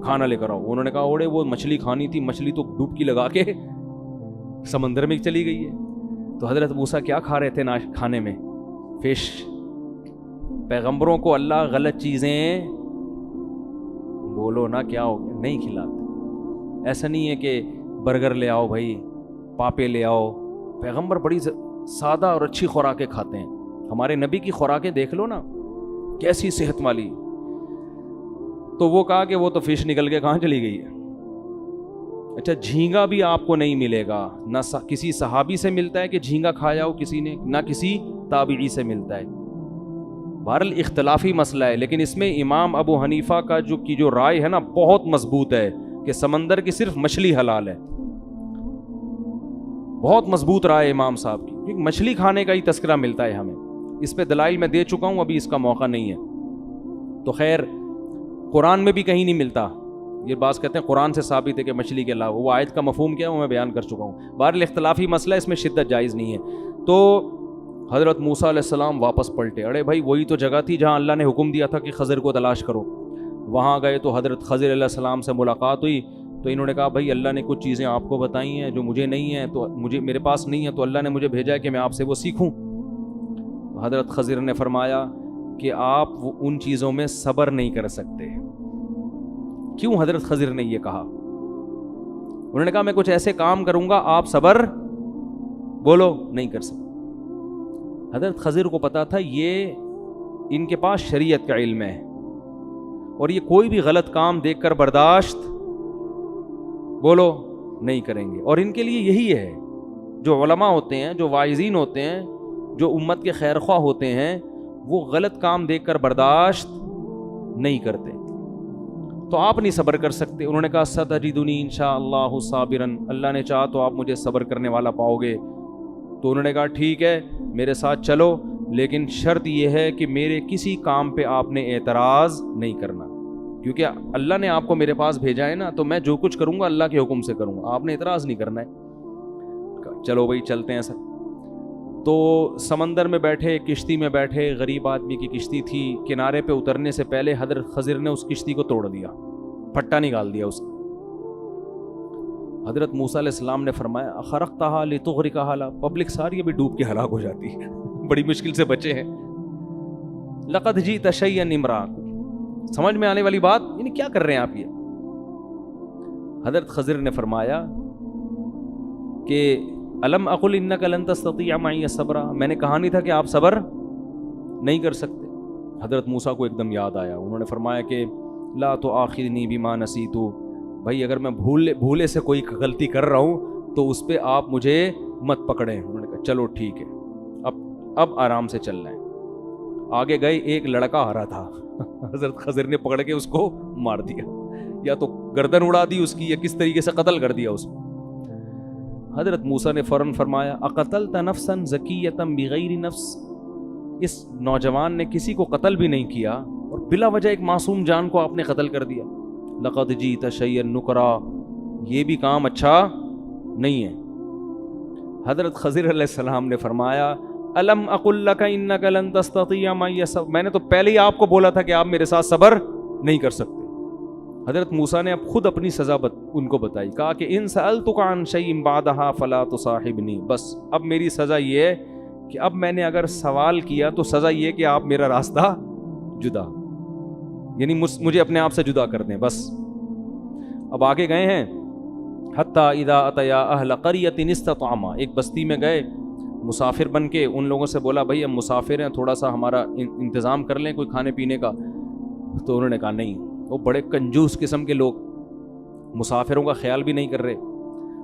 کھانا لے کر آؤ. انہوں نے کہا اوڑے وہ مچھلی کھانی تھی, مچھلی تو ڈبکی لگا کے سمندر میں چلی گئی ہے. تو حضرت موسیٰ کیا کھا رہے تھے کھانے میں؟ فش. پیغمبروں کو اللہ غلط چیزیں بولو نا کیا ہو گیا نہیں کھلاتے. ایسا نہیں ہے کہ برگر لے آؤ بھائی, پاپے لے آؤ. پیغمبر بڑی سادہ اور اچھی خوراکیں کھاتے ہیں. ہمارے نبی کی خوراکیں دیکھ لو نا کیسی صحت والی. تو وہ کہا کہ وہ تو فش نکل کے کہاں چلی گئی ہے. اچھا جھینگا بھی آپ کو نہیں ملے گا, نہ کسی صحابی سے ملتا ہے کہ جھینگا کھایا ہو کسی نے, نہ کسی تابعی سے ملتا ہے. بہرحال اختلافی مسئلہ ہے, لیکن اس میں امام ابو حنیفہ کا جو رائے ہے نا بہت مضبوط ہے کہ سمندر کی صرف مچھلی حلال ہے. بہت مضبوط رائے امام صاحب کی, کیونکہ مچھلی کھانے کا ہی تذکرہ ملتا ہے ہمیں. اس پہ دلائل میں دے چکا ہوں, ابھی اس کا موقع نہیں ہے. تو خیر قرآن میں بھی کہیں نہیں ملتا. یہ بات کہتے ہیں قرآن سے ثابت ہے کہ مچھلی کے علاوہ, وہ آیت کا مفہوم کیا ہے وہ میں بیان کر چکا ہوں. بہرحال اختلافی مسئلہ, اس میں شدت جائز نہیں ہے. تو حضرت موسیٰ علیہ السلام واپس پلٹے. ارے بھائی وہی تو جگہ تھی جہاں اللہ نے حکم دیا تھا کہ خضر کو تلاش کرو. وہاں گئے تو حضرت خضر علیہ السلام سے ملاقات ہوئی. تو انہوں نے کہا بھائی اللہ نے کچھ چیزیں آپ کو بتائی ہیں جو مجھے نہیں ہیں, تو میرے پاس نہیں ہے, تو اللہ نے مجھے بھیجا ہے کہ میں آپ سے وہ سیکھوں. حضرت خضر نے فرمایا کہ آپ ان چیزوں میں صبر نہیں کر سکتے. کیوں حضرت خضر نے یہ کہا؟ انہوں نے کہا میں کچھ ایسے کام کروں گا آپ صبر بولو نہیں کر سکتے. حضرت خضر کو پتا تھا یہ ان کے پاس شریعت کا علم ہے, اور یہ کوئی بھی غلط کام دیکھ کر برداشت بولو نہیں کریں گے. اور ان کے لیے یہی ہے, جو علماء ہوتے ہیں, جو واعظین ہوتے ہیں, جو امت کے خیر خواہ ہوتے ہیں, وہ غلط کام دیکھ کر برداشت نہیں کرتے. تو آپ نہیں صبر کر سکتے. انہوں نے کہا ستجدنی انشاءاللہ صابرا, اللہ نے چاہا تو آپ مجھے صبر کرنے والا پاؤ گے. تو انہوں نے کہا ٹھیک ہے میرے ساتھ چلو, لیکن شرط یہ ہے کہ میرے کسی کام پہ آپ نے اعتراض نہیں کرنا, کیونکہ اللہ نے آپ کو میرے پاس بھیجا ہے نا, تو میں جو کچھ کروں گا اللہ کے حکم سے کروں گا, آپ نے اعتراض نہیں کرنا ہے. چلو بھائی چلتے ہیں سر. تو سمندر میں بیٹھے, کشتی میں بیٹھے, غریب آدمی کی کشتی تھی. کنارے پہ اترنے سے پہلے حضرت خضر نے اس کشتی کو توڑ دیا, پھٹا نکال دیا اس. حضرت موسیٰ علیہ السلام نے فرمایا اخرقتھا لتغرقھا, پبلک ساری ابھی ڈوب کے ہلاک ہو جاتی ہے, بڑی مشکل سے بچے ہیں. لقد جئت شیئا امرا, سمجھ میں آنے والی بات, یعنی کیا کر رہے ہیں آپ یہ. حضرت خضر نے فرمایا کہ الم اقل انک لن تستطیع معی صبرا, میں نے کہا نہیں تھا کہ آپ صبر نہیں کر سکتے. حضرت موسیٰ کو ایک دم یاد آیا. انہوں نے فرمایا کہ لا تؤاخذنی بما نسیت, بھائی اگر میں بھولے سے کوئی غلطی کر رہا ہوں تو اس پہ آپ مجھے مت پکڑیں. انہوں نے کہا چلو ٹھیک ہے, اب آرام سے چلنا ہے. آگے گئے, ایک لڑکا آ رہا تھا, حضرت خضر نے پکڑ کے اس کو مار دیا, یا تو گردن اڑا دی اس کی, یا کس طریقے سے قتل کر دیا اس کو. حضرت موسیٰ نے فوراً فرمایا اقتلت نفسا زکیۃ بغیر نفس, اس نوجوان نے کسی کو قتل بھی نہیں کیا اور بلا وجہ ایک معصوم جان کو آپ نے قتل کر دیا. لقد جئت شیئا نکرا, یہ بھی کام اچھا نہیں ہے. حضرت خضر علیہ السلام نے فرمایا الم اقل لک انک لن تستطیع معی صبرا, میں نے تو پہلے ہی آپ کو بولا تھا کہ آپ میرے ساتھ صبر نہیں کر سکتے. حضرت موسیٰ نے اب خود اپنی سزا ان کو بتائی, کہا کہ ان سألتک عن شیء بعدها فلا تصاحبنی, بس اب میری سزا یہ ہے کہ اب میں نے اگر سوال کیا تو سزا یہ کہ آپ میرا راستہ جدا, یعنی مجھے اپنے آپ سے جدا کر دیں بس. اب آگے گئے ہیں, حتی اذا اتیا اہل قریۃ استطعما, ایک بستی میں گئے مسافر بن کے. ان لوگوں سے بولا بھائی ہم مسافر ہیں, تھوڑا سا ہمارا انتظام کر لیں کوئی کھانے پینے کا. تو انہوں نے کہا نہیں, وہ بڑے کنجوس قسم کے لوگ, مسافروں کا خیال بھی نہیں کر رہے.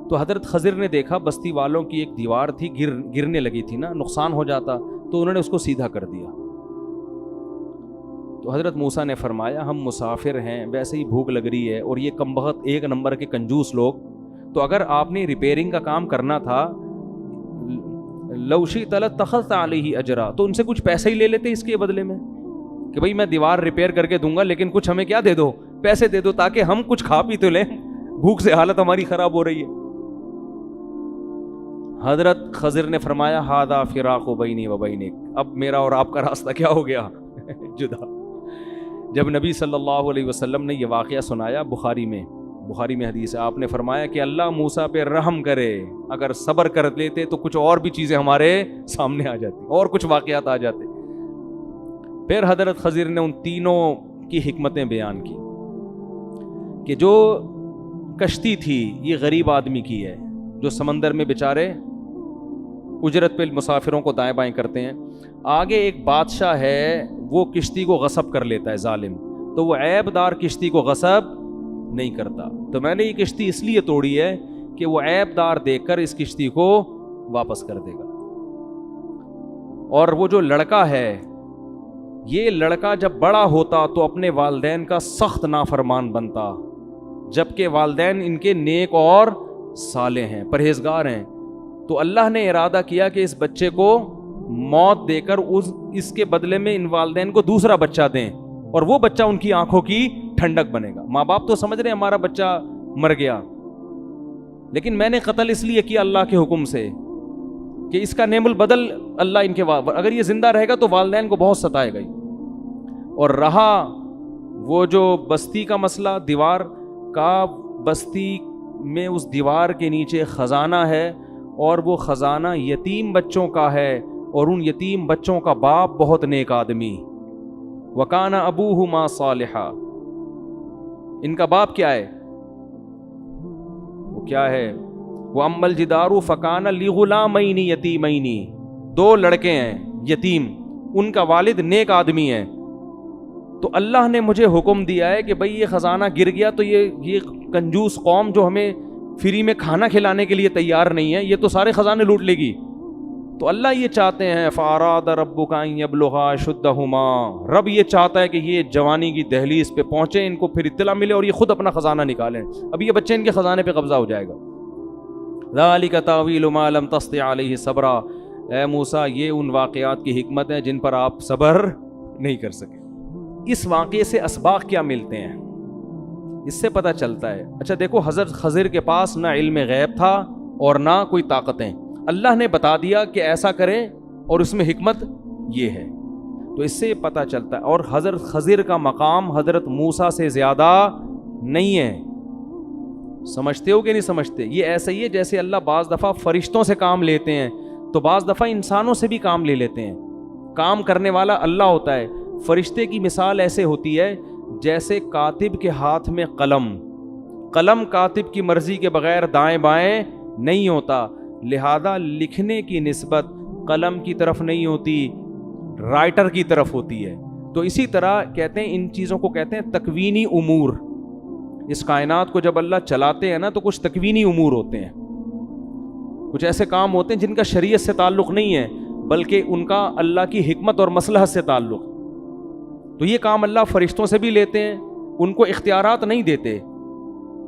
تو حضرت خضر نے دیکھا بستی والوں کی ایک دیوار تھی, گرنے لگی تھی نا, نقصان ہو جاتا, تو انہوں نے اس کو سیدھا کر دیا. تو حضرت موسیٰ نے فرمایا ہم مسافر ہیں, ویسے ہی بھوک لگ رہی ہے, اور یہ کمبخت ایک نمبر کے کنجوس لوگ, تو اگر آپ نے ریپیئرنگ کا کام کرنا تھا لو شئت لاتخذت علیہ اجرا, تو ان سے کچھ پیسے ہی لے لیتے اس کے بدلے میں کہ بھئی میں دیوار ریپیئر کر کے دوں گا, لیکن کچھ ہمیں کیا دے دو, پیسے دے دو, تاکہ ہم کچھ کھا پی تو لیں, بھوک سے حالت ہماری خراب ہو رہی ہے. حضرت خضر نے فرمایا ھذا فراق بینی و بینک, اب میرا اور آپ کا راستہ کیا ہو گیا, جدا. جب نبی صلی اللہ علیہ وسلم نے یہ واقعہ سنایا، بخاری میں حدیث ہے، آپ نے فرمایا کہ اللہ موسیٰ پہ رحم کرے، اگر صبر کر لیتے تو کچھ اور بھی چیزیں ہمارے سامنے آ جاتی اور کچھ واقعات آ جاتے۔ پھر حضرت خضر نے ان تینوں کی حکمتیں بیان کی کہ جو کشتی تھی یہ غریب آدمی کی ہے، جو سمندر میں بیچارے اجرت پہ مسافروں کو دائیں بائیں کرتے ہیں۔ آگے ایک بادشاہ ہے، وہ کشتی کو غصب کر لیتا ہے ظالم، تو وہ عیب دار کشتی کو غصب نہیں کرتا۔ تو میں نے یہ کشتی اس لیے توڑی ہے کہ وہ عیب دار دیکھ کر اس کشتی کو واپس کر دے گا۔ اور وہ جو لڑکا ہے، یہ لڑکا جب بڑا ہوتا تو اپنے والدین کا سخت نافرمان بنتا، جبکہ والدین ان کے نیک اور صالح ہیں، پرہیزگار ہیں۔ تو اللہ نے ارادہ کیا کہ اس بچے کو موت دے کر اس کے بدلے میں ان والدین کو دوسرا بچہ دیں، اور وہ بچہ ان کی آنکھوں کی ٹھنڈک بنے گا۔ ماں باپ تو سمجھ رہے ہیں ہمارا بچہ مر گیا، لیکن میں نے قتل اس لیے کیا اللہ کے حکم سے کہ اس کا نعم البدل اللہ ان کے اگر یہ زندہ رہے گا تو والدین کو بہت ستائے گا۔ اور رہا وہ جو بستی کا مسئلہ، دیوار کا، بستی میں اس دیوار کے نیچے خزانہ ہے، اور وہ خزانہ یتیم بچوں کا ہے، اور ان یتیم بچوں کا باپ بہت نیک آدمی، وَكَانَ أَبُوهُمَا صَالِحًا۔ ان کا باپ کیا ہے؟ وہ کیا ہے؟ وَأَمَّا الْجِدَارُ فَكَانَ لِغُلَامَيْنِ يَتِيمَيْنِ، دو لڑکے ہیں یتیم، ان کا والد نیک آدمی ہے۔ تو اللہ نے مجھے حکم دیا ہے کہ بھئی یہ خزانہ گر گیا تو یہ کنجوس قوم جو ہمیں فری میں کھانا کھلانے کے لیے تیار نہیں ہے، یہ تو سارے خزانے لوٹ لے گی۔ تو اللہ یہ چاہتے ہیں فَأَرَادَ رَبُّكَ أَن يَبْلُغَا أَشُدَّهُمَا، رب یہ چاہتا ہے کہ یہ جوانی کی دہلیز پہ پہنچے، ان کو پھر اطلاع ملے اور یہ خود اپنا خزانہ نکالیں۔ اب یہ بچے ان کے خزانے پہ قبضہ ہو جائے گا۔ ذَلِكَ تَأْوِيلُ مَا لَمْ تَسْطِع عَلَيْهِ صَبْرًا، اے موسیٰ یہ ان واقعات کی حکمت ہیں جن پر آپ صبر نہیں کر سکے۔ اس واقعے سے اسباق کیا ملتے ہیں؟ اس سے پتہ چلتا ہے، اچھا دیکھو حضرت خضر کے پاس نہ علم غیب تھا اور نہ کوئی طاقتیں، اللہ نے بتا دیا کہ ایسا کریں اور اس میں حکمت یہ ہے، تو اس سے پتہ چلتا ہے۔ اور حضرت خضر کا مقام حضرت موسیٰ سے زیادہ نہیں ہے، سمجھتے ہو کہ نہیں سمجھتے؟ یہ ایسا ہی ہے جیسے اللہ بعض دفعہ فرشتوں سے کام لیتے ہیں تو بعض دفعہ انسانوں سے بھی کام لے لیتے ہیں۔ کام کرنے والا اللہ ہوتا ہے۔ فرشتے کی مثال ایسے ہوتی ہے جیسے کاتب کے ہاتھ میں قلم کاتب کی مرضی کے بغیر دائیں بائیں نہیں ہوتا، لہذا لکھنے کی نسبت قلم کی طرف نہیں ہوتی، رائٹر کی طرف ہوتی ہے۔ تو اسی طرح کہتے ہیں، ان چیزوں کو کہتے ہیں تکوینی امور۔ اس کائنات کو جب اللہ چلاتے ہیں نا تو کچھ تکوینی امور ہوتے ہیں، کچھ ایسے کام ہوتے ہیں جن کا شریعت سے تعلق نہیں ہے بلکہ ان کا اللہ کی حکمت اور مصلحت سے تعلق۔ تو یہ کام اللہ فرشتوں سے بھی لیتے ہیں، ان کو اختیارات نہیں دیتے۔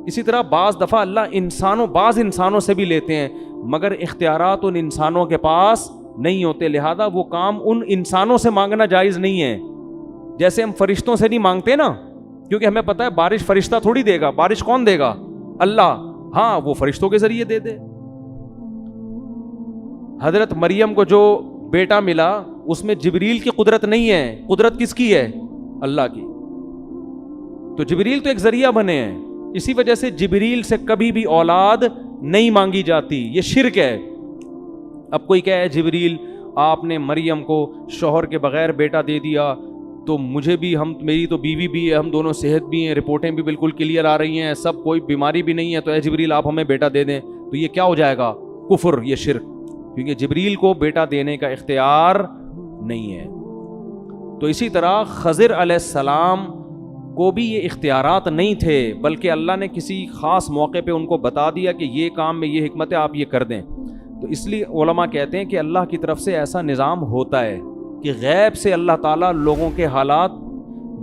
اسی طرح بعض دفعہ اللہ بعض انسانوں سے بھی لیتے ہیں مگر اختیارات ان انسانوں کے پاس نہیں ہوتے، لہذا وہ کام ان انسانوں سے مانگنا جائز نہیں ہے۔ جیسے ہم فرشتوں سے نہیں مانگتے نا، کیونکہ ہمیں پتہ ہے بارش فرشتہ تھوڑی دے گا، بارش کون دے گا؟ اللہ، ہاں وہ فرشتوں کے ذریعے دے دے۔ حضرت مریم کو جو بیٹا ملا اس میں جبریل کی قدرت نہیں ہے، قدرت کس کی ہے؟ اللہ کی۔ تو جبریل تو ایک ذریعہ بنے ہیں، اسی وجہ سے جبریل سے کبھی بھی اولاد نہیں مانگی جاتی، یہ شرک ہے۔ اب کوئی کہے جبریل آپ نے مریم کو شوہر کے بغیر بیٹا دے دیا تو مجھے بھی، میری تو بیوی بھی ہے، ہم دونوں صحت بھی ہیں، رپورٹیں بھی بالکل کلیئر آ رہی ہیں، سب کوئی بیماری بھی نہیں ہے، تو اے جبریل آپ ہمیں بیٹا دے دیں، تو یہ کیا ہو جائے گا؟ کفر، یہ شرک، کیونکہ جبریل کو بیٹا دینے کا اختیار نہیں ہے۔ تو اسی طرح خضر علیہ السلام کو بھی یہ اختیارات نہیں تھے بلکہ اللہ نے کسی خاص موقع پہ ان کو بتا دیا کہ یہ کام میں یہ حکمت ہے، آپ یہ کر دیں۔ تو اس لیے علماء کہتے ہیں کہ اللہ کی طرف سے ایسا نظام ہوتا ہے کہ غیب سے اللہ تعالیٰ لوگوں کے حالات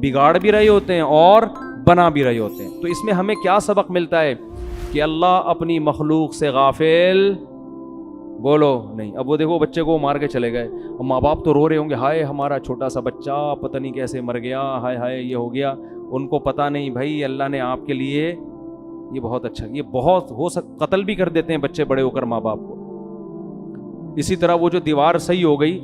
بگاڑ بھی رہے ہوتے ہیں اور بنا بھی رہے ہوتے ہیں۔ تو اس میں ہمیں کیا سبق ملتا ہے کہ اللہ اپنی مخلوق سے غافل بولو نہیں۔ اب وہ دیکھو بچے کو مار کے چلے گئے اور ماں باپ تو رو رہے ہوں گے، ہائے ہمارا چھوٹا سا بچہ پتہ نہیں کیسے مر گیا، ہائے ہائے یہ ہو گیا۔ ان کو پتہ نہیں بھائی اللہ نے آپ کے لیے یہ بہت اچھا، یہ بہت قتل بھی کر دیتے ہیں بچے بڑے ہو کر ماں باپ کو۔ اسی طرح وہ جو دیوار صحیح ہو گئی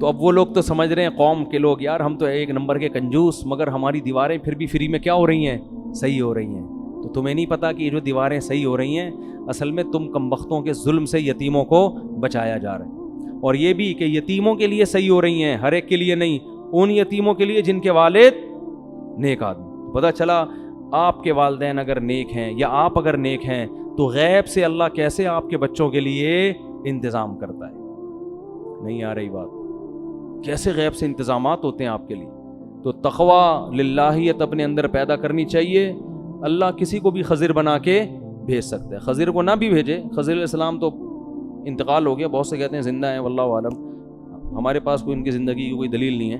تو اب وہ لوگ تو سمجھ رہے ہیں قوم کے لوگ یار ہم تو ایک نمبر کے کنجوس، مگر ہماری دیواریں پھر بھی فری میں کیا ہو رہی ہیں؟ صحیح ہو رہی ہیں۔ تو تمہیں نہیں پتا کہ یہ جو دیواریں صحیح ہو رہی ہیں اصل میں تم کمبختوں کے ظلم سے یتیموں کو بچایا جا رہا ہے، اور یہ بھی کہ یتیموں کے لیے صحیح ہو رہی ہیں، ہر ایک کے لیے نہیں، ان یتیموں کے لیے جن کے والد نیک آدمی۔ پتہ چلا آپ کے والدین اگر نیک ہیں یا آپ اگر نیک ہیں تو غیب سے اللہ کیسے آپ کے بچوں کے لیے انتظام کرتا ہے۔ نہیں آ رہی بات؟ کیسے غیب سے انتظامات ہوتے ہیں آپ کے لیے۔ تو تقوی للہیت اپنے اندر پیدا کرنی چاہیے۔ اللہ کسی کو بھی خضر بنا کے بھیج سکتا ہے، خضر کو نہ بھی بھیجے، خضر علیہ السلام تو انتقال ہو گیا، بہت سے کہتے ہیں زندہ ہیں، واللہ عالم، ہمارے پاس کوئی ان کی زندگی کی کوئی دلیل نہیں ہے۔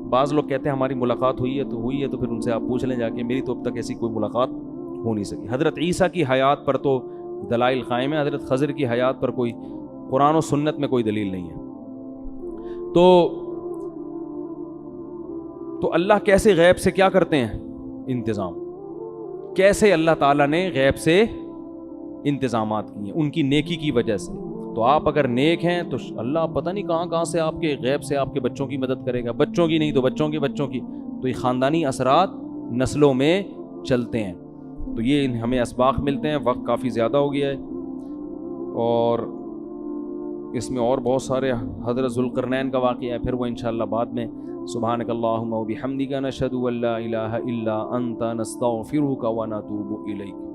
بعض لوگ کہتے ہیں ہماری ملاقات ہوئی ہے تو پھر ان سے آپ پوچھ لیں جا کے، میری تو اب تک ایسی کوئی ملاقات ہو نہیں سکی۔ حضرت عیسیٰ کی حیات پر تو دلائل قائم ہے، حضرت خضر کی حیات پر کوئی قرآن و سنت میں کوئی دلیل نہیں ہے۔ تو اللہ کیسے غیب سے کیا کرتے ہیں؟ انتظام۔ کیسے اللہ تعالیٰ نے غیب سے انتظامات کیے ہیں؟ ان کی نیکی کی وجہ سے۔ تو آپ اگر نیک ہیں تو اللہ پتہ نہیں کہاں سے آپ کے غیب سے آپ کے بچوں کی مدد کرے گا، بچوں کی نہیں تو بچوں کے بچوں کی، تو یہ خاندانی اثرات نسلوں میں چلتے ہیں۔ تو یہ ہمیں اسباق ملتے ہیں۔ وقت کافی زیادہ ہو گیا ہے اور اس میں اور بہت سارے حضرت ذوالقرنین کا واقعہ ہے، پھر وہ انشاءاللہ بعد میں۔ سبحانک اللہم و بحمدک نشہد ان لا الہ الا انت نستغفرک و نتوب الیک۔